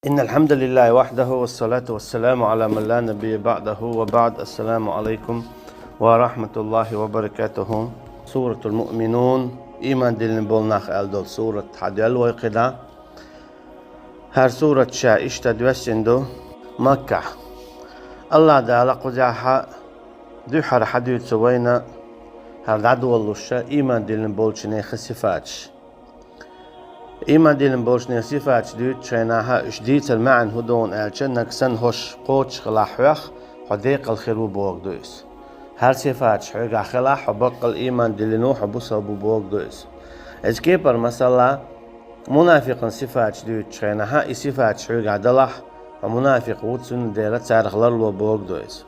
إن الحمد لله وحده والصلاة والسلام على من لا نبي بعده وبعد. السلام عليكم ورحمة الله وبركاته. سورة المؤمنون إيمان دلن بولناخ ألدول سورة حديل ويقدا هر سورة شا اشتدوسندو مكة. الله دالا قجاحا دوحر حديد سوينا هر دعدو والله شا إيمان دلن بولشني خسفاتش إيمان دلن بولشني خسفاتش دوت شيناها اشديت المعن هدون ألشنك سن هش قوتش خلاحوخ حديق الخيرو بوغ دويس هر صفاتش حقا خلاح وبقى الإيمان دلنو حبوسا بوغ دويس اسكيبر مثلا منافق صفاتش دوت شيناها صفاتش حقا دلح ومنافق وتسن ديرت سارخ لرلو بوغ دويس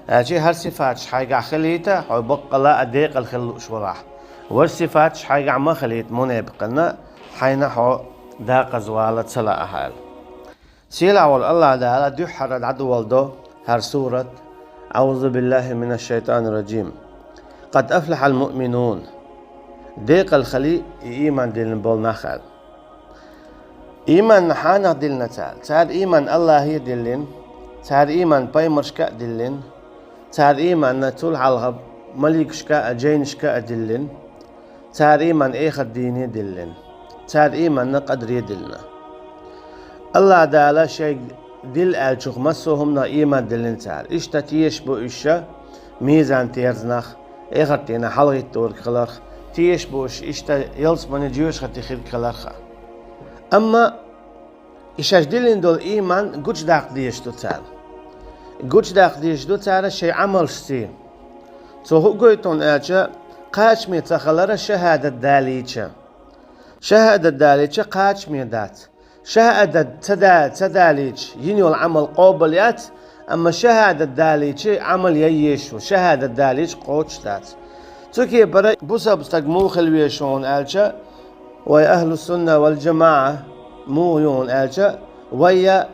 أجي هر صفاتش حقا خليته وبقى لا أديق الخلو شوراح والصفاتش حقا ما خليت منافقنا حين حو داق زوالة سلا أهال سيلا والله دالا دوحر العدو والدو هر سورة أعوذ بالله من الشيطان الرجيم. قد أفلح المؤمنون ديق الخلي إيمان دلن بول نخل إيمان نحانا دلنا تال إيمان الله هي دلن تال إيمان باي مرشكا دلن تال إيمان نتول على مليك شكا جين شكا دلن تال إيمان إخر ديني دلن تال إيمان نقدر يدلنا الله دالا شيء دل ألشوخ مسوهمنا إيمان دلن تال إشتتيش بو إشا ميزان تيرزنخ إخرتينا حلغي تور خلرخ تيش بوش إشتا يلس من جيوش خطي خير خلرخ أما إشاش دلن دول إيمان قوش داق ديش دو تال قوش داق ديش دو تال شيء عمل شتي هو قويتون ألشا قاش مي تخلر شهادة داليشا شهادة داليشا قاش مي دات شهادة تداليش ينيو العمل قوبليات أما شهادة داليش عمل ييشو شهادة داليش قوش دات تركي برا بوسا بستقمو خلويشون ألشا ويا أهل السنة والجماعة مو يون ألشا ويا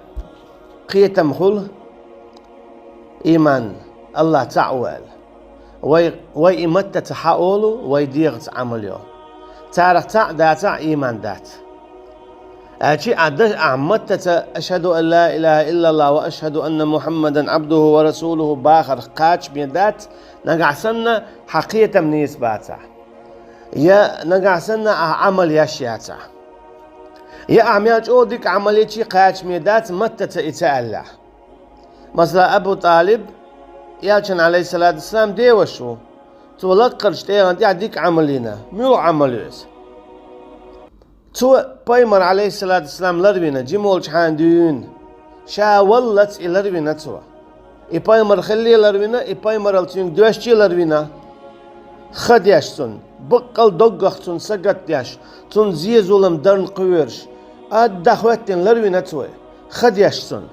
قيتم خل إيمان الله تعوال وي إمتة تحاولو وي ديغت عمليو تعرف داتا إيمان دات أشي أعمدت أشهد أن لا إله إلا الله وأشهد أن محمدا عبده ورسوله باخر قاتش بيدات نقعسنا حقيقة من إثباته يا نقعسنا عمل يشياته يا أعمياج أودك عمليتي قاتش بيدات متى إتأله مثلا أبو طالب يالشن عليه الصلاة والسلام ديوشو تولقرش تيغان يعديك عملينا ميو عمليس تو بايمر عليه الصلاة والسلام لروينا جيمولش حانديون شا ولت لروينا تو اي بايمر خلي لروينا اي بايمر التين دوشتي لروينا خدياش تون بقل دوغختون سقطياش تون زي زولم درن قويرش دخوتين لروينا تو خدياش تون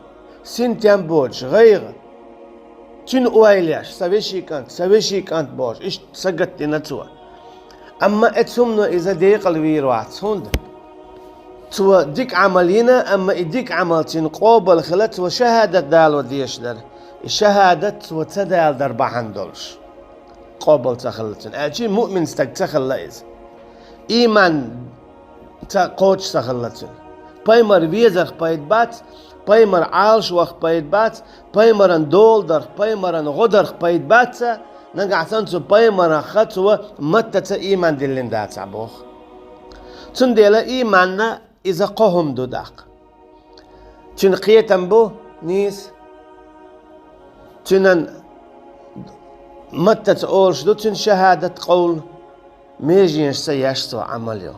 سنتيان بوش غير تين اويلياش سويشي كانت بوش ايش سقطينا تو اما اتسمنا اذا ديق الويروات هند تو ديك عملينا اما اديك عملتين قوبل خلت وشهادة دال وديش در الشهادة وتدال دربع هندولش قوبل تخلتين اجي مؤمن تخلت ايمان تقوش تخلتين بايمر ويزر بايد بات بايمر عالش وقت بايد بات بايمر دول در بايمر غدر بايد بات نقعتن تو بايمر خطوة متى ايمان دلين دات عبوخ تنديلا ايماننا إذا قهم دوداق تن قيتم بو نيس تنن متى تقولش دو تن شهادة قول ميجينش سياشتو عمليو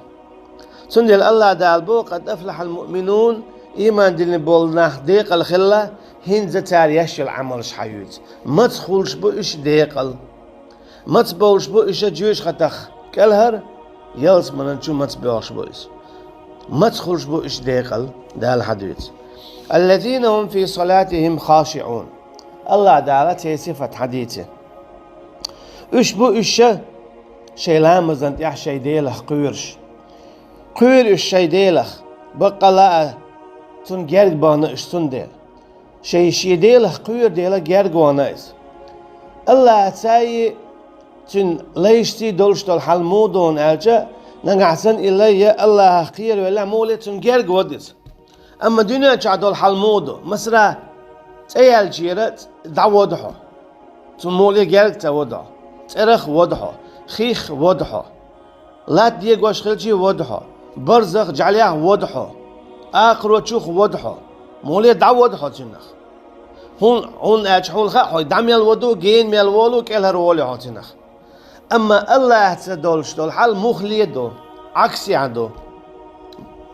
تنديل الله دال بو قد أفلح المؤمنون إيمان دلين بول ناخ ديق الخلة هنزة تاريش العمل شحيوت ما تخولش بو إش ديقل ما تبولش بو إش جيوش خطخ كالهر يلس مننشو ما تبولش بو إش ما تخرج بو إيش ديقل ده الحديث الذين هم في صلاتهم خاشعون الله دارت هي صفة حديثه إيش بو إيش شي لامزنت يح شي ديلخ قيرش إيش شي ديلخ بقى لا تن جرق بانا إيش تن ديل شي ديلخ قير ديلخ جرق وانا إيش الله تاي تن ليشتي دولش دول حلمودون ألجا نقعسن إلي الله خير ولا مولتون جرق ودس أما دنيا شادول حلمودو مسرا تيال جيرت دعوضحو تمولي جالك تودحو ترخ وضحو خيخ وضحو لا ديغوش خلجي وضحو برزخ جعلياه وضحو آخر وشوخ وضحو مولي دعوضحو تنخ هون هون خا دعم يلودو جين ميلولو كالهر ولي هاتنخ أما الله تدولش دول حال مخليدو عكسي عدو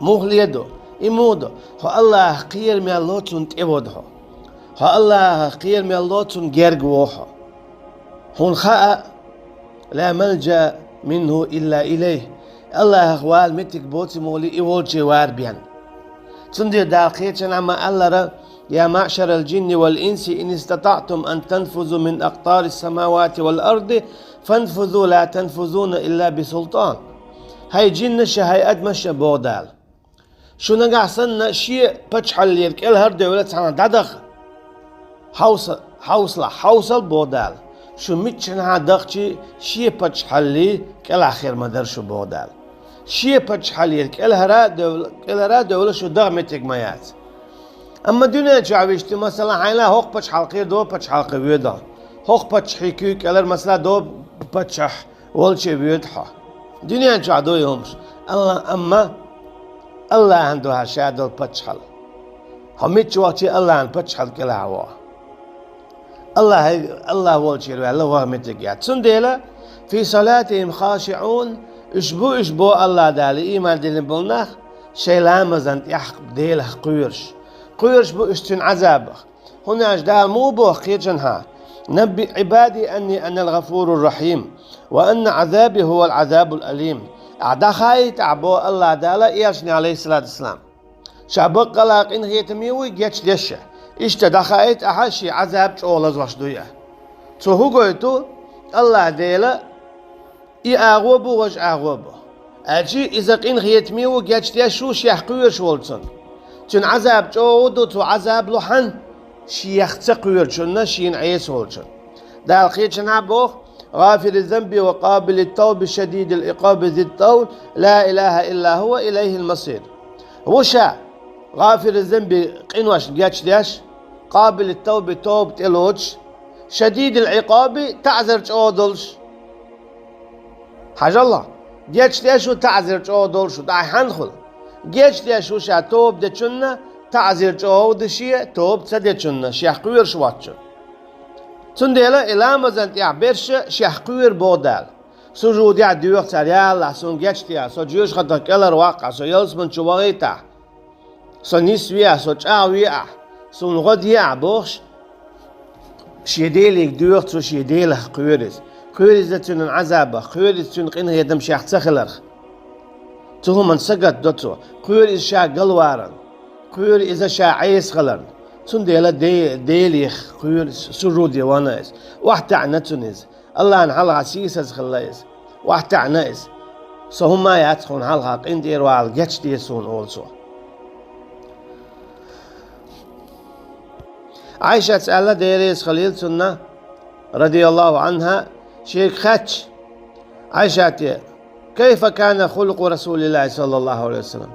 مخليدو إمودو هو الله خير ميلوتون تيودحو هو الله خير ميلوتون جرجوحو هون خاء لا ملجأ منه إلا إليه الله أخوال متك بوتي مولي إيول جوار بيان تندي داقيتنا أما الله يا معشر الجن والإنس إن استطعتم أن تنفذوا من أقطار السماوات والأرض فانفذوا لا تنفذون إلا بسلطان هاي جن هاي أدمش بودال شو نقع سنة شيء بتشحل يرك الهر دولة سنة دادخ حوصل بودال شو متشنها دخشي شيء بتشحل كالآخر مدر شو بودال شيء بتشحل يرك الهر دولة شو دغمتك ميات أما دنيا شعبيشتي مثلا حيلا هوق بتش حلقي دو بتش حلقي بيودا هوق بتش حيكي كالر مثلا دو بتشح والشي بيوتها دنيا شعدو يومش الله أما الله عنده هالشادو بتش حل هميتش وقتي الله عن بتش حل كلا هوا الله والشي الله هو متقيات سنديلا في صلاتهم خاشعون اشبو الله دالي إيمان دين بلناخ شي لامزن يحق ديله قيرش بو اشتن عذابه هنا اجدال مو بو قيرجنها نبي عبادي أني أنا الغفور الرحيم وأن عذابي هو العذاب الأليم أعدا خايت عبو الله دالا إياشني عليه الصلاة والسلام شعبق قلاق إن هي تميوي جيتش ديشة إشتا دخايت أحاشي عذاب شغل زوشدوية تو هو قويتو الله دالا إي أغوبو وج أغوبو أجي إذا قين هي تميوي جيتش ديشو شيح قيرش والتن تن عذاب جودو تو عذاب لحن شيخ تقوير شنا شين عيس هولشن دا الخير عبوخ غافر الذنب وقابل التوب شديد العقاب ذي الطول لا إله إلا هو إليه المصير وشا غافر الذنب قنوش جاتش داش قابل التوب توب تلوش شديد العقاب تعذر جودلش حاج الله جاتش داش وتعذر جودلش دا حنخل جيش دي شو شا توب دي چنة تعزير جو دشيه توب تسدي چنة شيخ قوير شواتشن تنديلا إلام زنت يع برش شيخ قوير بودال سجود يع ديوق تريال لحسون جيش دي سو جيوش خطا كالر واقع سو يلس من شواغيتا سو نسويا سو چاويا سو نغد يع بوخش شيديلك ديوق سو شيديلك قويرز قويرز تن عذابه قويرز تن قينه يدم شيخ تخلرخ تهو من سقط دوتو قير إذا شا قلوارن قير إذا شا عيس غلن تون ديلا ديليخ قير سرود يوانايز واحد عنتونيز الله نحل عسيسز خلايز واحد عنايز سهم ما يدخون حلقة قين دير وعال جتش ديسون أولسو عائشة تسأل ديريز خليل سنة رضي الله عنها شيخ خاتش عائشة كيف كان خلق رسول الله صلى الله عليه وسلم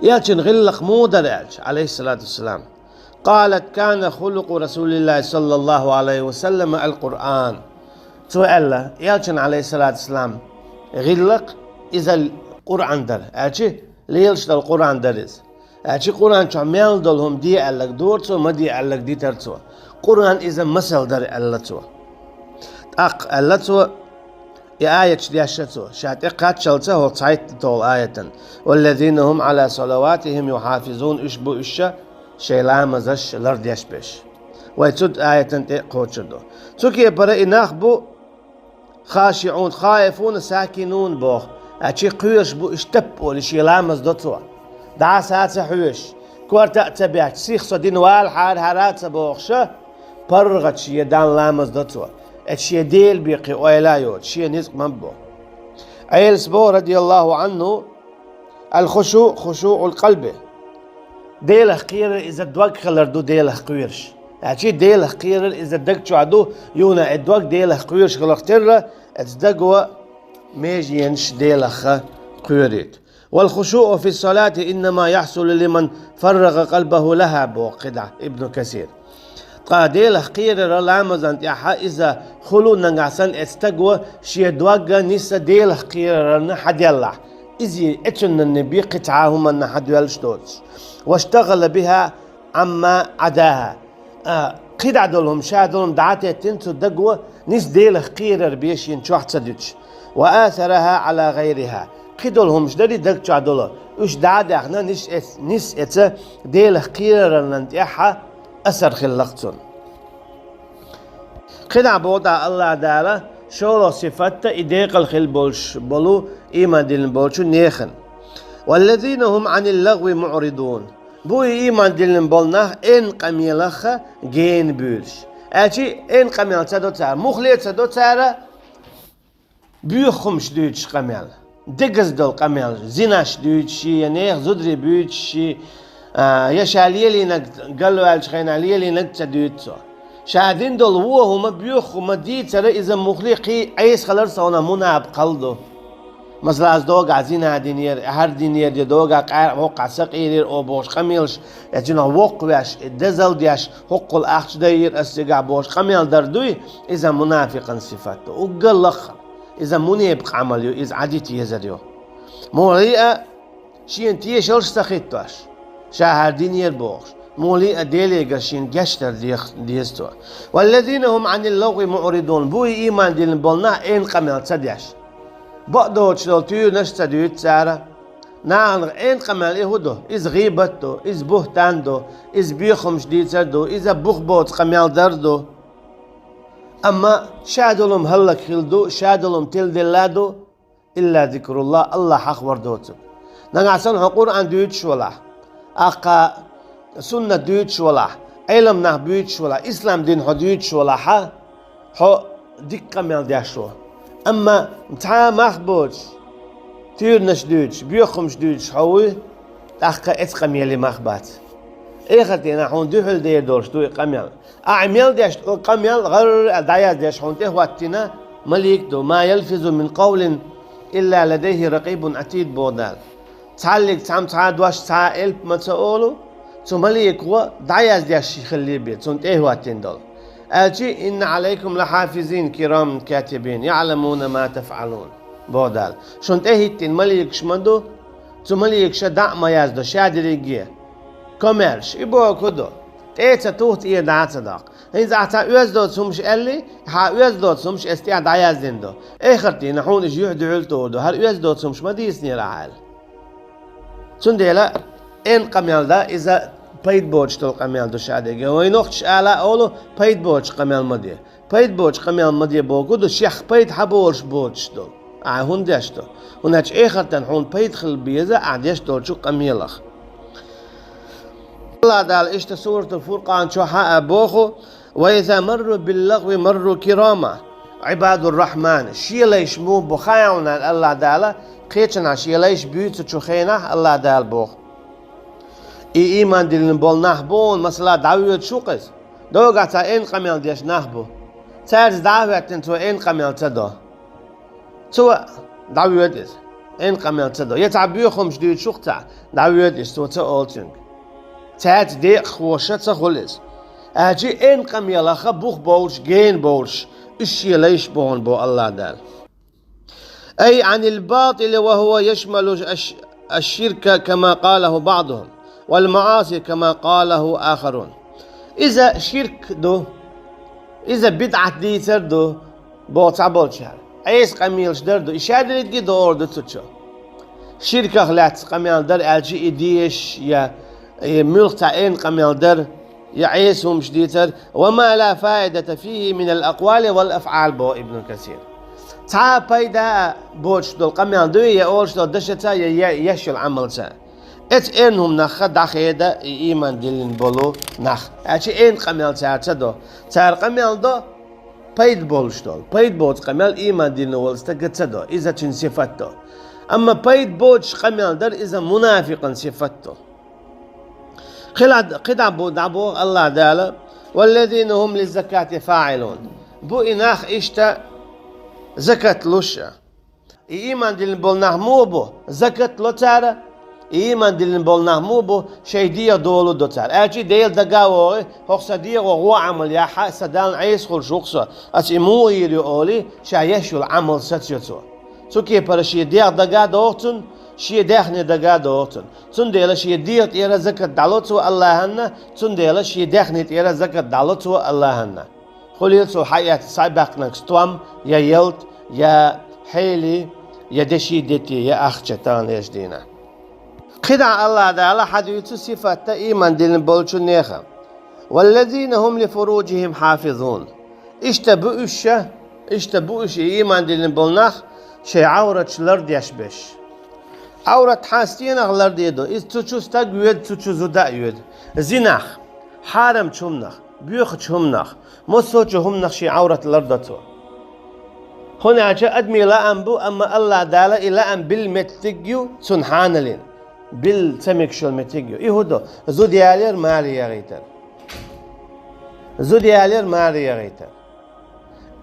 يالشن غلق مو درج عليه الصلاة والسلام قالت كان خلق رسول الله صلى الله عليه وسلم القرآن سؤال يالشن عليه الصلاة والسلام غلق إذا القرآن در أشي ليلش القرآن درز أشي قرآن شو ميل دلهم دي ألك دورتو ما دي ألك دي ترتو قرآن إذا مثل در ألتو ألتو آية شديشتو شات إقات شلته هو تصعيد طول آية والذين هم على صلواتهم يحافظون إشبو إشا شيلا مزش لرد يشبش ويتود آية تقوتشدو تكي برا إناخبو خاشعون خائفون ساكنون بوخ أشي قيش بو اشتبو لشيلا مزدوتو دعا ساعة حوش كورتا تبعت سيخ صدين والحار هرات بوخشة برغت شي دان لامز دوتو اتشي ديل بيقي ويلايو اتشي نزق منبو عيل سبو رضي الله عنه الخشوع خشوع القلب ديل خير إذا دوق خلردو ديل خيرش اتشي ديل خير إذا دقتو عدو يونا ادوق ديل خيرش خلقتر اتدقوا ميجينش ديل خيريت والخشوع في الصلاة إنما يحصل لمن فرغ قلبه لها بوقدع ابن كثير قاديل خير رلامزان يحا إذا خلو نغاسن استقوى شي دوغا نيسا ديل خير نحد الله إذي اتشن النبي قطعاهم نحد يلشتوش واشتغل بها عما عداها قدع دولهم شادولهم دعاتي تنسو دقوة نيس ديل خير بيشين شوح تصدوش وآثرها على غيرها قدولهم شدري دق شادولا وش دعاتي اخنا نيس اتسا ديل خير ننتيحا أثر خلقتون قدع بوضع الله دالا شولو صفتا إديق الخل بولش بولو إيمان دين بولشو نيخن والذين هم عن اللغو معرضون بو إيمان دين بولناه إن قميلخ جين بولش أجي إن قميل تدو تار مخلية تدو تار بيخمش دوش قميل دقز دول قميل زيناش دوش نيخ زدري بوش يشاليلي نك قالوا الشخيناليلي نك تدوتو شاهدين دول هو هما بيوخ هما دي ترى إذا مخلقي عيس خلر سونا مناب قلدو مثلا از دوغ عزين هدينير هر دينير دي دوغ قار وقع سقير او بوش خميلش يجينا وقواش دزل دياش حق الاخش داير استقع بوش خميل دردوي اذا منافقا صفاته وقلخ اذا منيبق عمليو اذا عديتي يزريو موليئة شي انتي شلش سخيتواش شهر دينير بوش موليئة ديلي قرشين قشتر ديستوا والذين هم عن اللغو معرضون بوي ايمان دين بولنا اين قميل تسدياش بقدو تشلتيو نشتا ديوت سارة نعم إن قمال إهودو إز غيبتو إز بهتاندو إز بيخم شديد سردو إذا بخبوت قمال دردو أما شادلهم هلك خلدو شادلهم تل دلادو إلا ذكر الله حق وردوتو نعسن حقور عن ديوت شولا أقا سنة ديوت شولا علم نه بيوت شولا إسلام دين حديوت شولا حو ديك قمال دياشو أما متاع مخبوش تير نشدوش بيخم شدوش حوي تحقق قميل مخبات إخرتنا حون دخل دير دورش دوي قميل أعمل ديش قميل غير دايا ديش حون تهواتنا مليك دو ما يلفظ من قول إلا لديه رقيب عتيد بودال تعلق تعد واش تعالب ما تقولوا ثم مليك هو دايا ديش يخلي بيت ثم تهواتين دول أجي إن عليكم لحافظين كرام كاتبين يعلمون ما تفعلون بودال شون تهيت الملك شمدو تو ملك شدع ما يزدو شادريجيه كوميرش يبو كدو تيتا توت إيه دعات صداق إذا أعطى أزدو تسمش قالي ها أزدو تسمش استيعد عيازدين دو إخرتي نحون إجي يحدو علتو دو هر أزدو تسمش ما ديسني رعال تنديلا إن قميل دا إذا پید بوچ تو قمیل دو شادگی و این وقتش آلا اولو پید بوچ قمیل مدیه پید بوچ قمیل مدیه بوگو دو شیخ پید حبولش بوچ دو هون دیشتو هناش آخرتن هون پید خل بیزه عدیش دو شو قمیلخ الله دال اشت سورة الفرقان شو حق بوخو وإذا مروا باللغو مروا كراما عباد الرحمن شي ليش مو بخايعنا الله دالا قيتنا شي ليش بيوت شو خينا الله دال بوخ إيمان دلنا بول نحبون مثلا دعوة شوقس دو قاتا إن قميل ديش نحبو تارز دعوة تنتو إن قميل تدو تو دعوة ديش إن قميل تدو يتعبيو خمش ديو شوقتا دعوة ديش تو تأولتنك تات ديق خوشت خلص أجي إن قميل أخا بوخ بولش جين بولش إشي ليش بون بو الله دال أي عن الباطل وهو يشمل الشرك كما قاله بعضهم والمعاصي كما قاله آخرون إذا شرك دو إذا بدعة دي تردو بوتع بولشار عيس قميلش دردو إشادر دي دور دو تتشو شرك أخلات قميل در ألجي إديش يا ملقتا إن قميل در يا عيسهم شديتر وما لا فائدة فيه من الأقوال والأفعال بو ابن كثير تا بايدا بوش دول قميل دو يا أولش دو دشتا يا يشو العمل تا ات انهم نخ دخيدا ايمان دلين بولو نخ اچي ان قميل تاعتدو تار قميل دو بايد بولش دول بايد بوت قميل ايمان دلين ولستقتدو اذا تن صفاتو اما بايد بوتش قميل در اذا منافقا صفاتو قدع بو دعبو الله دالا والذين هم للزكاة فاعلون بو اناخ اشتا زكاة لشا إيمان دلن بولناه موبو زكاة لوتارا إيمان دلن بولناه موبو شيء ديا دولو دوتار أجي ديل دقاوه هوكسا ديا وهو عمل يا حاسة دان عيس خل شوكسا أتي مو يلي أولي شايشو العمل ستيوتو سوكي برشي ديا دقا دوتن شي داخني دقا دوتن تنديلا شي ديا تيرا زكاة دالوتو الله هنا تنديلا شي داخني تيرا زكاة دالوتو الله هنا خليلتو حياة سايباقناك ستوام يا يلت يا حيلي يا دشي ديتي يا أخشتان يجدينا قدع الله تعالى حديث صفات إيمان دين بولشو نيخا والذين هم لفروجهم حافظون اشتبؤش إيمان دين بولناخ شي عورة لرد يشبش عورة حاستيناخ لرد يدو إذ تشوز تاقويد تشوزو داقويد زيناخ حارم چومناخ بيوخ چومناخ موسو چومناخ شي عورة لردتو هنا جاء أدمي لا أنبو أما الله تعالى إلا أن بالمتجيو سنحانلين بالتمكشل متجيو إيهودو زوديالير ماريا غيتر زوديالير ماريا غيتر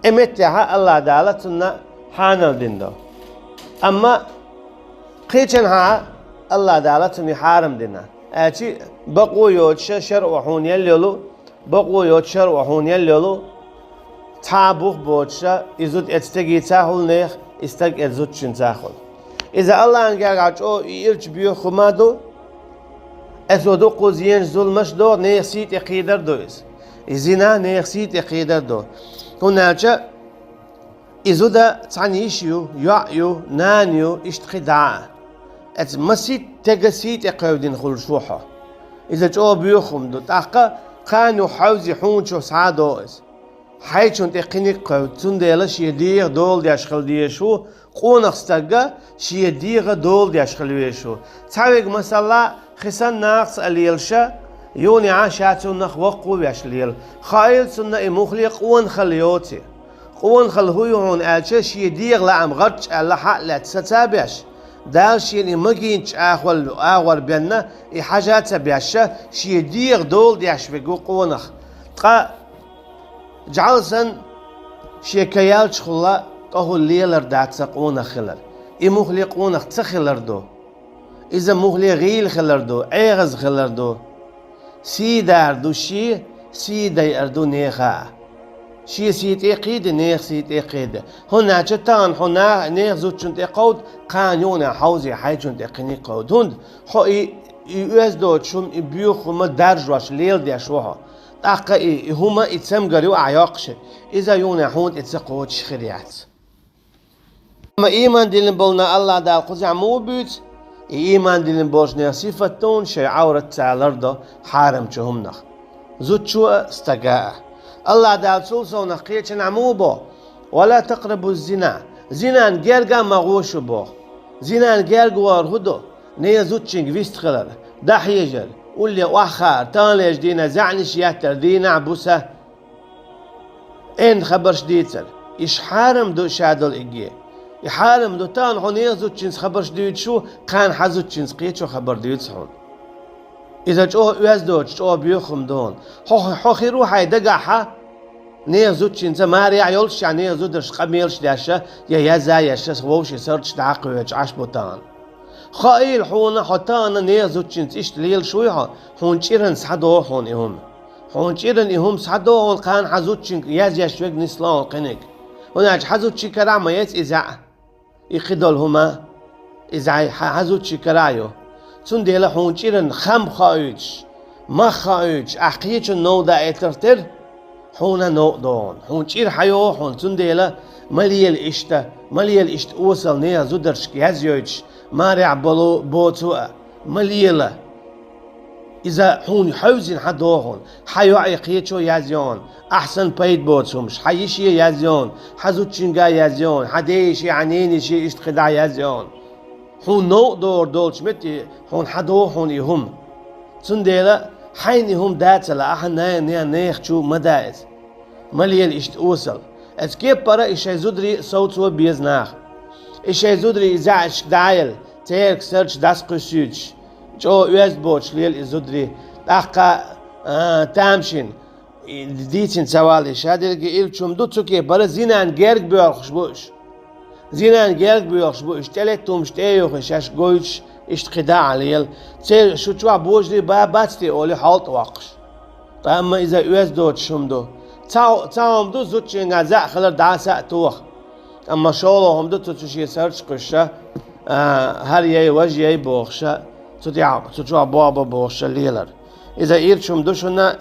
إمتها الله تعالى تنا حانل ديندو أما قيتنها الله تعالى تني حارم دينا أتي بقو يوتش شر وحون يلولو بقو يوتش شر وحون يلولو تابوخ بوتشا إزود اتستجي تاهل نيخ استج اتزود شن تاهل إذا الله أنجار عجو يرج بيو خمادو أزودو قوزين ظلمش دو نيخ سيت يقيدر دويس إزينا نيخ سيت يقيدر دو هناك إزودا تعنيشيو يعيو نانيو اشتخدعا ات مسيت تجسيت يقودين خل شوحه إذا جو بيو خمدو تاقا كانوا حوزي حونشو سعادوز حيثون تقني قوتون ديلا شيدير دول دياشخل ديشو قونق ستاقا شيدير دول دياشخل ديشو تعويق مسلا خسان ناقص اليلشا يوني عاشاتون نخ وقو بياشليل خايل سنة إموخلي قوان خليوتي قوان خلهويون آلشا شيدير لعم غرش ألا حقلت ستابيش دالشين إمجينش آخول بينا إحاجات بياشا شيدير دول دياشفقو قوانخ جعلسن شيكيال شخلا قهول ليلر داتس قونا خلر إموخلي قونا تخلر دو إذا موخلي غيل خلر دو عيغز خلر دو سيدار دو سيداي أردو نيخا سيت إقيد نيخ سيت إقيد هنا جتان هنا نيخ زوجن تقود قانون حوزي حيجن تقني قود هند حو يوزدو تشوم بيوخو درجواش ليل ديشوها أقا هما إتسمجروا عياقش إذا يونحون إتسقوت شخريات أما إيمان دلن بولنا الله دا قزع موبيت إيمان دلن بوشنا صفتون شي عورة تعالرده حارم شهمنخ زود شو استقاء الله دا سولسو نخيتش نعموبو ولا تقربوا الزنا زنان جيرجا مغوشو بو زنان جيرجوار هدو نيا زوتشنج فيستخلر دا حيجر واللي واخر تانليش دينا زعنش ياتر دينا عبوسة إن خبر شديتر إيش حارم دو شادل إجيه يحارم دو تان هونيا زوتشنس خبر شديد شو كان حزوتشنس قيتشو خبر ديد صحون إذا جو يزدوج جو بيخم دون حو خيرو حي دقاحة نيا زوتشنس ماري عيولش يعني نيا زودرش قميلش داشة يا يزايش ووش يسرش دعقويج عش بوتان خايل حونا حتانا نيا زوتشنس إشتليل شويها حون شيرن سحدو حون إهم حون شيرن إهم سحدو حون كان حزوتشنك يزيش ويق نسلان قنق هناك حزوتشي كرامة يس إزع يقدل هما إزع حزوتشي كرايو تنديلا حون شيرن خم خايج ما خايج أحقيج النو دا إترتر حونا نو دون حون شير حيو حون تنديلا مليل إشت أوصل نيا زودرش يزيوج مارع بوتو مليلة إذا حون حوزين حدوهن حيو عيقيتشو يازيون أحسن بيت بوتسومش حيشي يازيون حزوتشنجا يازيون حديشي عنينيشي اشتخدع يازيون حون نو دور دولش متي حون حدوهن يهم تنديلا حين هم داتلا أحنا نيخ شو مدائز مليل إشت أوصل أسكيب برا إشي زودري صوتو بيزناخ إشي زودري إزاعش دايل تيرك سيرش داسقو سيوش جو يزبوش ليل إزودري أحقا تامشين ديتين سوالي شادرقي إلچوم دو تسوكي برا زينان جيرك بيور خشبوش زينان جيرك بيوش بو اشتلتهم اشتيوخ اشاش قويش اشتخداع عليل تسير شو تشوع بوجلي باتستي اولي حالت واقش اما اذا اوز دوت شمدو تاهم دو زوتشي نازع خلر دعسا توخ اما شولو هم دو تتشي سرش قشة هر يي وجه يي بوخشة تتشوع بوابا بوخشة ليلر اذا اير شمدو شنا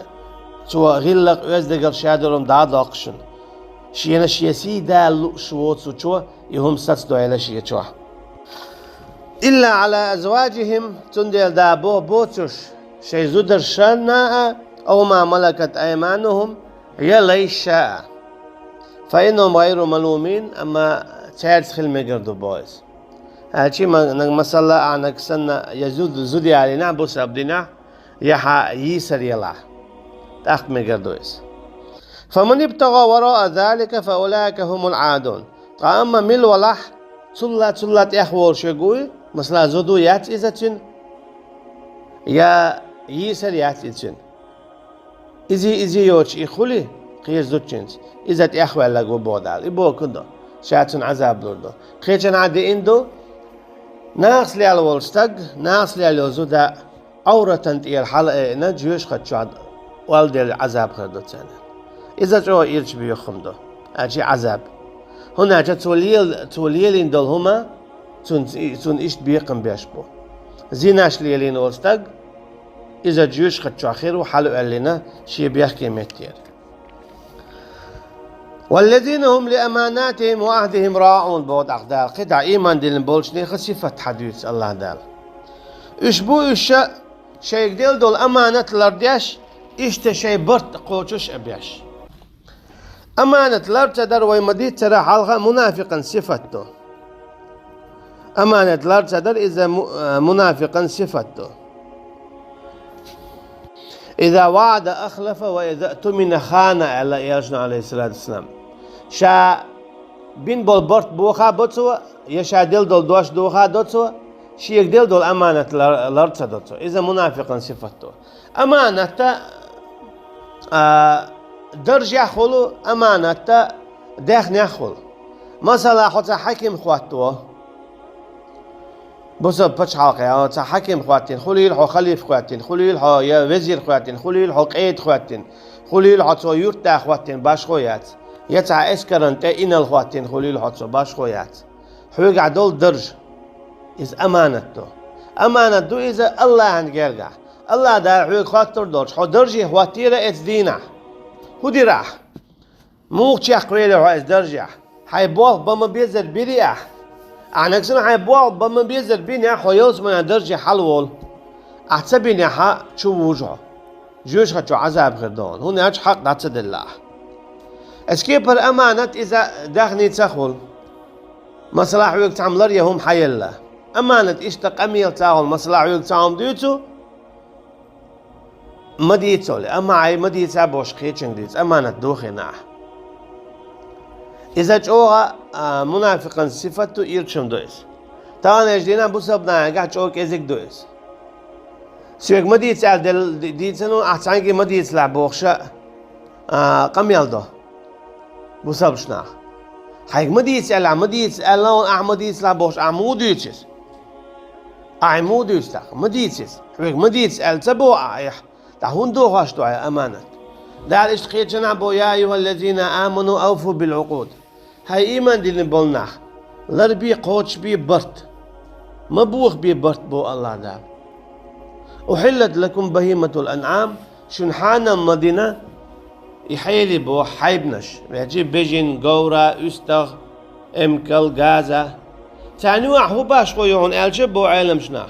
تو غلق اوز دقل شادرهم دعاد لاقشن شينا شيسي دا شووت سوچو يهم ساتس دويلا شيچوا إلا على أزواجهم تندل دا بوتش شي زودر شنا أو ما ملكت أيمانهم هي ليس شاء فإنهم غير ملومين أما تشارس خل ميقردو بويس هادشي مسألة عنك سنة يزود زودي علينا بوس أبدينا يحا يسر يلا تأخذ ميقردويس فمن ابتغى وراء ذلك فأولئك هم العادون أما مل ولح صلت أخور شقوي مثلا زودو يات إذن يا يسر يات إذن إزي يوش إخولي خير زوجينز إذا أخوة لقو بودال إبو كدو شاتن عذاب لردو خيرشن عادي إندو ناقص لي على والستق ناقص لي على زودا أورتن تير حلقة نجوش خدشو والدي العذاب خردو تاني إذا جو إيرش بيخمدو أجي عذاب هنا جا توليلين دول هما تون إشت بيقم بيشبو زيناش ليلين والستق إذا جوش خدشو خيرو حلو قالنا شي بيحكي متير والذين هم لأماناتهم وعهدهم راعون بود أقدار قطع إيمان دين بولشني خصيفة حديث الله دال إشبو إشا شيء ديل دول أمانة لردياش إشتا شيء برت قوتش أبياش أمانة لرتدر ويمديت ترى حلقة منافقا صفته أمانة لرتدر إذا منافقا صفته إذا وعد أخلف وإذا اؤتمن خان على ياشنا عليه الصلاة والسلام شا بين بول برت بوخا بوتسو يشا ديل دول دوش دوخا دوتسو شيك ديل دول أمانة لرتدر إذا منافقا صفته أمانة درجة خلو أمانة داخل يخل مثلا حتى حكيم خواتو بس بتش حاقة حتى حكيم خواتين خليل حو خليف خواتين خليل حو يا وزير خواتين خليل حو قيد خواتين خليل حو يرتا خواتين باش خويات يتع اسكرن تا إن الخواتين خليل حو باش خويات حوق عدول درج إز أمانته أمانته إذا الله عن جرجع الله دار حوق خاطر درج حو درجي خواتيرة اتدينا هودي راح موقتي قريله رئيس درجة حيبوه بما بيزر بريح عنكسنا حيبوه بما بيزر بيني حيوز من درجة حلول احتسبيني حق شو وجهه جوش خدشو عذاب غردون هنا اج حق داتسد الله اسكيبر امانة اذا داخني تخول مثلا حويق تعملر يهم حي الله امانة اشتق اميل تاغل مثلا حويق تعم ديوتو مديت سولي أما عي مديت سابوش خيتشن ديت أمانة دوخنا إذا جوها منافقا صفته يرشم دويس طبعا يجدينا بوسبنا قاعد جوك إزيك دويس سيوك مديت سال ديت سنو أحسانكي مديت سلع بوخشة قم يلدو بوسبشنا حيك مديت سال لون مديت سلع بوخش عموديتش عموديتش مديتش حيك مديت سال تبو عيح تهون دو غاشتو على أمانة دار اشتقيت جنابو يا أيها الذين آمنوا أوفوا بالعقود هاي إيمان دي نبولنا لربي قوتش بي برت مبوخ بي برت بو الله دار أحلت لكم بهيمة الأنعام شنحانا مدينة يحيلي بو حيبنش يجيب بيجين قورة استغ امكل غازة تانوع هو باش قويون الجب بو عالم شناح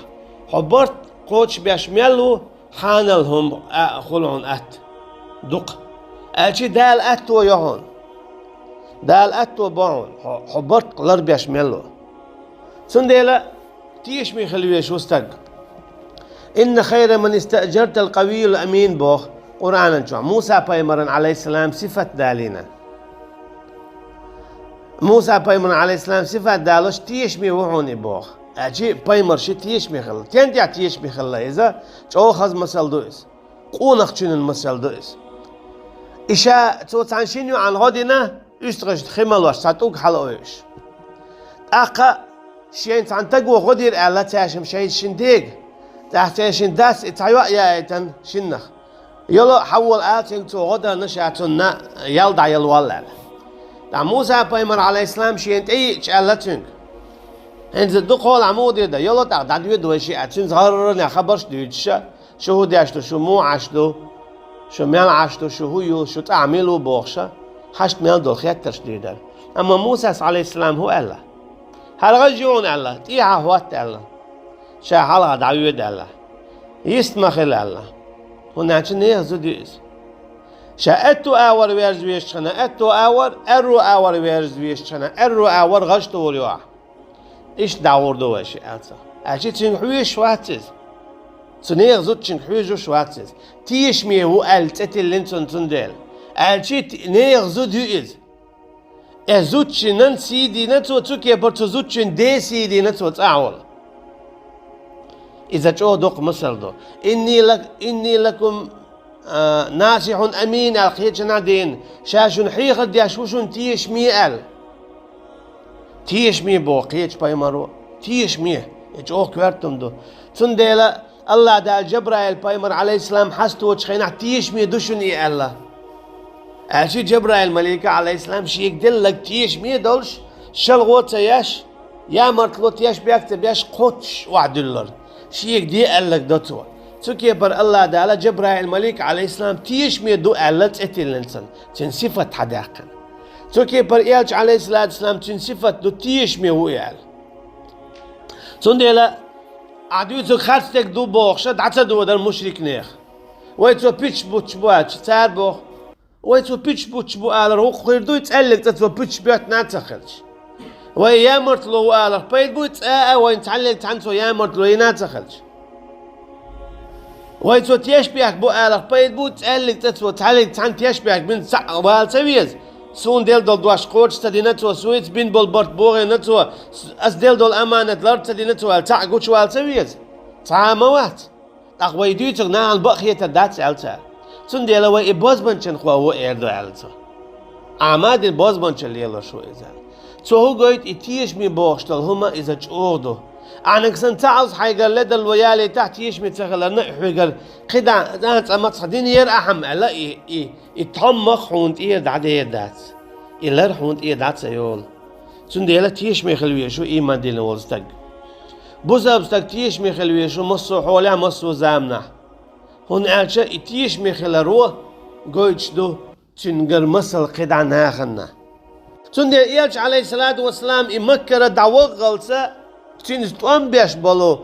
حبرت قوتش بيش ميلو حانلهم خلون أت دق أشي دال أتو يهون دال أتو بعون حبرت قلر بيشملو سنديلا تيش مي خلويش وستق إن خير من استأجرت القوي الأمين بوخ قرآن شو موسى بايمرن عليه السلام صفة دالينا موسى بايمرن عليه السلام صفة دالوش تيش مي وحوني بوخ أجي بايمر شي تيش مي خلا تيندي تيش مي خلا إذا جو خز مسال دويس قونخ شنو المسال دويس إشا تو تانشينيو عن غادينا يستغش خمل واش تعطوك حلويش أقا شين تنتقو غدير ألا تاشم شيء شنديق تحتاشن داس اتعيوا يا تن شنخ يلا حول آتين تو غدا نشاتنا يلدع يلوالل دا موسى بايمر عليه السلام شين تي شالتين هنز دقول عمودي دا يلا دا دادوي دوشي اتين زهرنا خبرش دوتشا شو داشتو شو مو عشتو شو مال عشتو شو هو شو تعملوا بوخشا حشت مال دول خيترش ديدر اما موسى عليه السلام هو الله هرجعون الله تيها هوات الله شا حلقة دعوية الله يستمخل الله هناك نيغزو ديز شا اتو آور ويرز ويشتنا اتو آور ارو آور ويرز ويشتنا ارو آور غشتو وريوع ايش دعور دواشي ألسا اشي تنحوي شواتز تنيغزو تنحوي جو شواتز تيش ميهو ألتتل لنتون تندل اشي نيغزو ديز ازوتشن سيدي نتو توكي برتزوتشن دي سيدي نتو تعول إذا جو دوق مصر دو إني لكم ناصح أمين الخيتنا دين شاشن حيخ دياشوشن تيش ميال تيش مي بو قيتش باي مرو تيش مي جو كوارتم دو تنديلا الله دا جبرائيل بايمر عليه السلام حستو وشخينا تيش مي دوشن إي الله أشي جبرائيل ملائكة عليه السلام شيك دلك تيش مي دولش شلغوت ياش يا مرتلوت ياش بيكتب ياش قوتش وعدلر شيك دي قالك دوتوا تكي بر الله دالا جبرائيل الملك عليه السلام تيش مي دو قالت اتي الانسان تنصفة حداقا تكي بر إيالج عليه الصلاة والسلام تنصفة دو تيش مي هو إيال تنديلا عدو تو خارستك دو بوخشة دعتا دو در مشرك نيخ ويتو بيتش بوتش بواتش تار بوخ ويتو بيتش بوتش بو آلر هو خيردو يتقلق تتو بيتش بيوت ناتخلش ويا مرتلو آلر بيت بوت وين تعلق تعنتو يا مرتلو يناتخلش ويتو تيشبيك بو آلر بيت بوت تعلق تتو تعلق تعنت يشبيك بين سع والتويز سون ديل دول دواش قوتش تدي نتو سويت بين بالبرت بوغي نتو أس ديل دول أمانة لارد تدي نتو التع قوتش والتويز تعاموات أقوى يديتك نعم بقية الدات ألتا سون ديلا وي باز بنشن خوا هو إيردو ألتا عماد الباز بنشن ليلا شو إزال تو هو قايد اتيش مي بوشتل هما إذا جوردو أنا كسن تعوز حيقال لدى الويالي تحت يشمي تغلرنا حيقال قدا دانت أما تصدين ير أحم ألا يتحمخ حونت إيه دعدي دات إلا حونت إيه دات سيول سن ديلا تيش مي خلوية شو إيمان ديلنا والستق بوزا بستق تيش مي خلوية شو مصو حولها مصو زامنا هون ألشا تيش مي خلروه قايد شدو تنقر مصل قدا ناخنا تون دي إيالج عليه الصلاة والسلام إمكر دعوة غلسة تين تقوم بيش بلو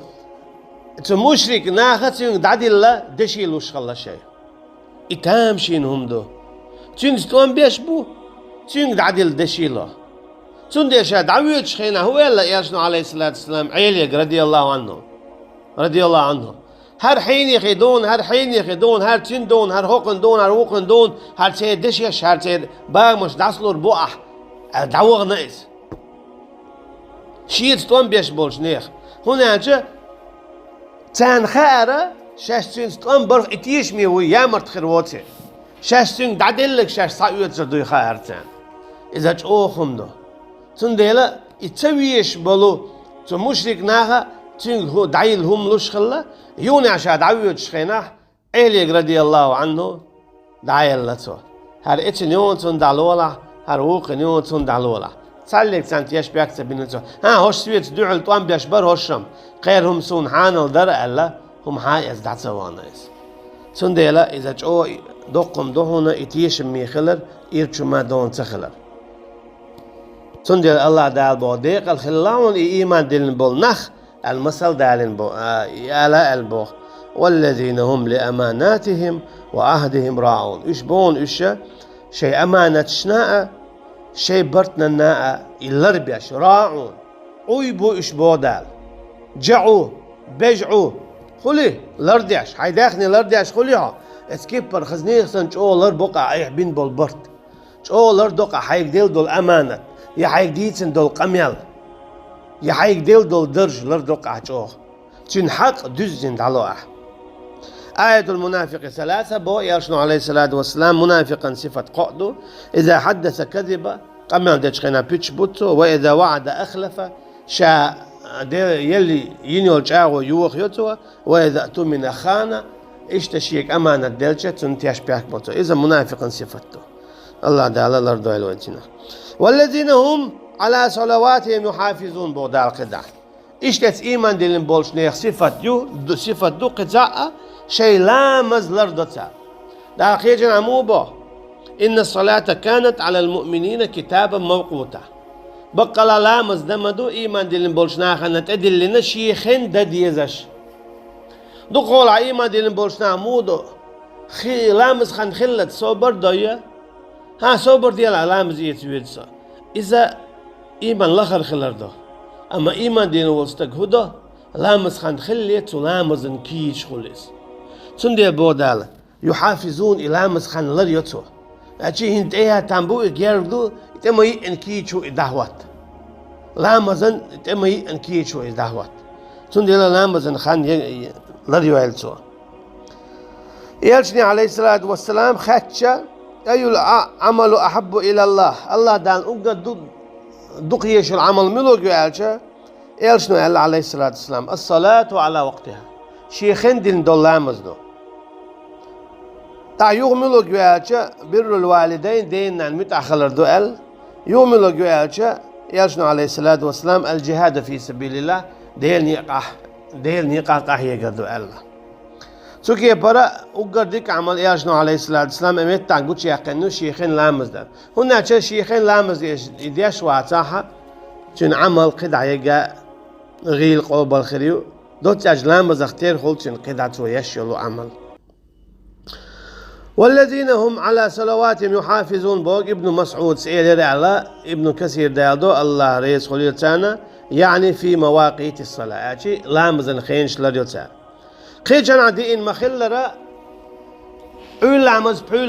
تمشرك ناخد تين دعدي الله دشيلوش خلا شيء إتام شين هم دو تين تقوم بيش بو تين دعدي الدشيله تون دي شا دعوة شخينا هو يلا إيالجنا عليه الصلاة والسلام عيليك رضي الله عنه هر حين يخدون هر تين دون هر هوقن دون هر وقن دون هر تي دشيش هر تي باغمش داسلور بوح دعوة ناقص شيء تون بيش بولش نيخ هناك تان خارة شاشتين تون برخ اتيش ميوي يا مرت خرواتي شاشتين دعدلك شاش صايوت زردوي خار تان إذا تأوخم دو تون ديلا يتسويش بلو تو مشرك ناخا تين هو دعيل هم لوش خلا يوني عشا دعويت شخيناح عيليك رضي الله عنه دعيل لتو هر اتن يون تون دعلولا هر وقن يون تون دعلولا تعلق سانت يش بيكتب بينتو ها هوش سويت دعل طوام بيشبر هوشم غيرهم سون حانل در ألا هم حايز دعت وانايز سون ديلا إذا جو دقم دهونا اتيش ميخلر إيرشو ما دون تخلر سون ديلا الله دال بوديق الخلاون إيمان دلن بول نخ المثل دالن بو يالا البوخ والذين هم لأماناتهم وعهدهم راعون إشبون إشا شيء أمانة شناء شيء برتنا ناء اللربيش راعون عيبو إشبو دال جعو بجعو خلي لرديش حيداخني لرديش خليها اسكيبر خزني خسن جو لربقع ايح بين بالبرت جو لردقع حيك ديل دول أمانة يا حيك ديتن دول قميل يا حيك ديل دول درج لردقع جو تنحق دزن دلوح آية المنافق 3 بو يرشن عليه الصلاة والسلام منافقا صفة قعده إذا حدث كذب قمنا دشخنا بيتش بوتو وإذا وعد أخلف شا يلي ينيول جاغو يوخ يوتو وإذا أتمنى خانة اشتشيك أمانة دلشة تنتيش بيك بوتو إذا منافقا صفته الله تعالى الأرض والوانتنا والذين هم على صلواتهم يحافظون بودال قدع اشتت إيمان دلن بولش نيخ صفة دو قدع شيء لامز لردتا دا خيجن عموبه إن الصلاة كانت على المؤمنين كتابا موقوتا بقى لامز دمدو إيمان دلن بولش ناخنا تدلنا شيخين دديزش دو قول إيمان دلن بولش نعمودو لامز خان خلت صبر دوية ها صبر ديال لامز يتويدسا إذا إيمان لخر خلر دو أما إيمان دلن ولستك هدو لامز خان خلت ولامز انكيش خلص تندي بودال يحافظون إلامز خان لريوتو أشي هنت إيه تامبو يجردو تمي انكيشو إدهوات لامزن تمي انكيشو إدهوات تندي لامزن خان لريو إلتو يلشني عليه الصلاة والسلام خاتشا أي العمل أحب إلى الله دان أقد دقيش العمل ملوك يلشا يلشني عليه الصلاة والسلام الصلاة على وقتها شيخين دين دول لامزنو تا يغملو جوالشا بر الوالدين دين متأخر دوال يغملو جوالشا يلشنو عليه الصلاة والسلام الجهاد في سبيل الله ديل نيقاح يقدو الله سوكي برا أقدرك عمل يلشنو عليه الصلاة والسلام أميت تانقوش يقنو شيخين لامز ده هنا شيخين لامز يديش واتاحة شن عمل قدع يقا غيل قوب الخريو دوت لامز اختير خلط شن قدع تويش يلو عمل والذين هم على صلواتهم يحافظون بوق ابن مسعود سئل على ابن كثير دالدو الله رئيس خليل تانا يعني في مواقيت الصلاة أشي لامزن خينش لريوتا خيجان عدين مخلرة عول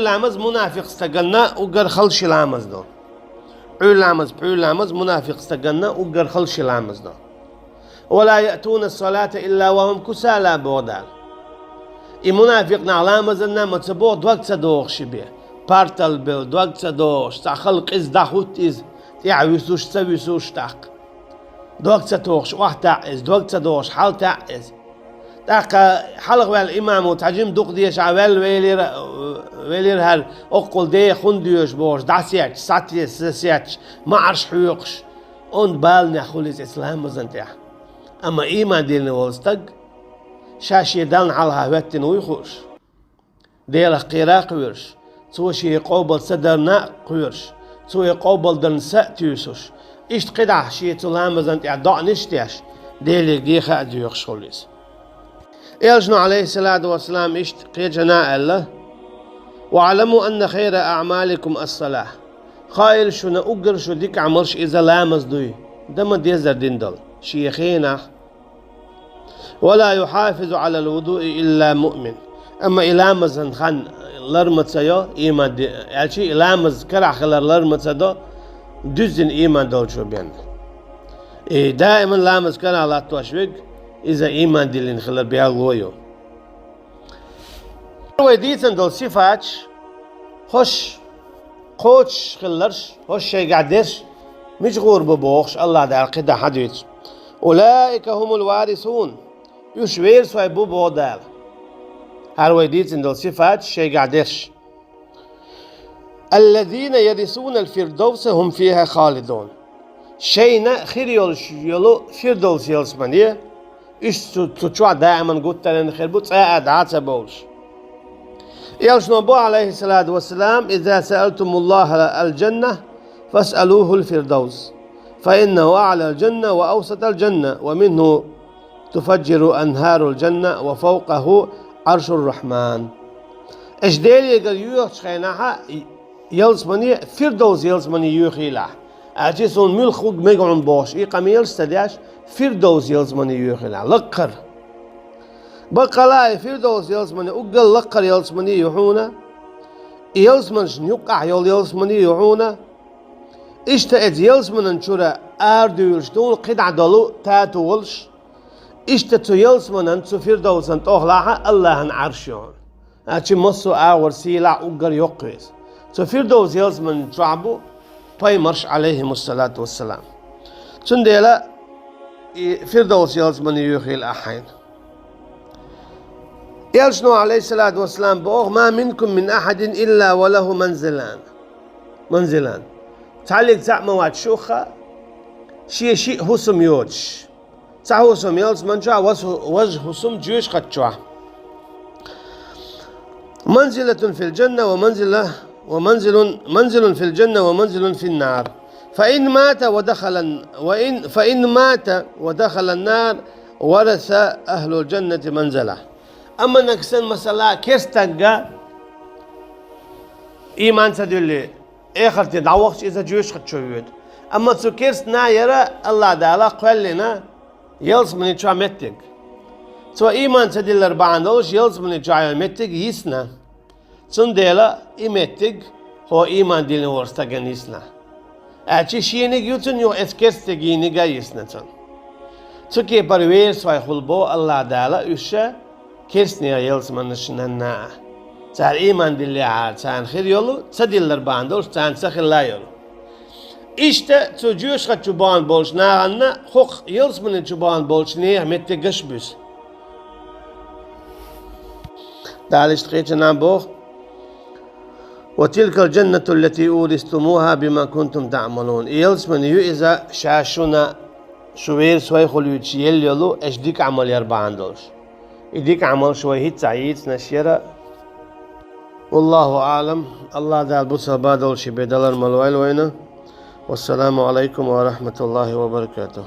لامز منافق استقلنا وقر خلش لامز دو عول لامز منافق استقلنا وقر خلش لامز دو ولا يأتون الصلاة إلا وهم كسالى بودال المنافق نعلامز النام تبوه دوق تصدوق شبيه بارتل بيو دوق تصدوق تا خلق إز داخوت إز تعويسوش تسويسوش تاق دوق تصدوقش واحد إز دوق تصدوقش حال إز تاق حلق والإمام وتعجم دوق ديش عوال ويلير هال أقول دي خنديوش بوش داسياتش ساتيش ساتياتش ما عرش حيوقش اون بالنا خلص إسلام مزنتيح أما إيمان ديلنا والستق شاشي دان على هوتن ويخوش ديلا قيراق ويرش توشي يقوبل صدرنا قويرش تو يقوبل دن سأتيوسوش إشت قدع شي تلامزن إعضاء نشتيش ديلي جيخا ديوخ شوليس إلجنو عليه الصلاة والسلام إشت قيجنا الله واعلموا أن خير أعمالكم الصلاة خايل شو نأجر شو ديك عمرش إذا لامز دوي دم ديزر ديندل شيخينا ولا يحافظ على الوضوء إلا مؤمن أما إلامز خان لرمت سيو إيمان يعني إلامز كرع خلر لرمت سدو دزن إيمان دول شو بيان دائما لامز كرع لا توشوق إذا إيمان دلين خلر بيها غويو ويديتن دول صفاتش خوش قوتش خلرش خوش شي قعدش مش غور ببوخش الله دار قدا حديث أولئك هم الوارثون يشوير سوى بوبو دال هارويديت ان دول صفات شي قعدش الذين يرثون الفردوس هم فيها خالدون شينا خير يولو فردوس يلسمانية إيش تتوع دائما قلت لنا خير بوت قاعد عاتة بولش يلش نبو عليه الصلاة والسلام إذا سألتم الله الجنة فاسألوه الفردوس فإنه أعلى الجنة وأوسط الجنة ومنه تفجر أنهار الجنة وفوقه عرش الرحمن إيش ديلي يقول يوخش خيناها يلسماني فردوس يلسماني يوخيله أجيسون ملخوق ميقعون بوش إيقام يلستدياش فردوس يلسماني يوخيله لقر بقى فردوس يلسماني أقل لقر يلسماني يوحونا يلسمانش نيقع يلسماني يوحونا إشتأت يلسمان انشورا آردوش دون قدع دلو تاتولش إشتأتو يلسمان انتو فردوس انت أخلاها الله عرشون أتي مصو آور سيلا أقر يقويس تو فردوس يلسمان شعبو paymars aleyhimussalatu vesselam. Tundela Firdevs yalsmanı yuhil ahayn. Yalsno aleyhissalatu vesselam boğ ma minkum min ahadin illa ve lehu manzilan. تعلق تاع مواد شوخة شيء هسم يوج تاع هسم يلز منجا وجه هسم جيش قتشوا منزلة في الجنة منزل في الجنة ومنزل في النار فإن مات ودخل النار ورث أهل الجنة منزله. أما نكسن مسألة كيستنجا إيمان سدولي آخر تدعوقش إذا جوش خد شويد. أما تسكرس نا يرى الله تعالى قال لنا يلز من يتشع متك. تو إيمان تدل أربعان دولش يلز من يتشع متك يسنا. تندلا إمتك هو إيمان دلنا ورستغن يسنا. أشي شيني يوتن يو إسكرس تجيني جا يسنا تن. تكي بروير سواي خلبو الله تعالى يشة كرسني يلز من نشنا. Sen iman dille sen khir yolu, sadiller bandol, sen sakhilla yolu. İşte çocuğuş kaçuban bolş nağanna, hok yıls mını çuban bolş nehmette gışbüs. Dalish tqeçnan boh. وتلك الجنة التي أورثتموها بما كنتم تعملون. يلس من يؤذى شاشونا شوير سوي خلوت يل يلو اشديك عمل يرباندولش. يديك عمل شوي هيت سعيد نشيرة. والله أعلم. الله دال بوسا بادول شي بدلر ملويل وينا. والسلام عليكم ورحمة الله وبركاته.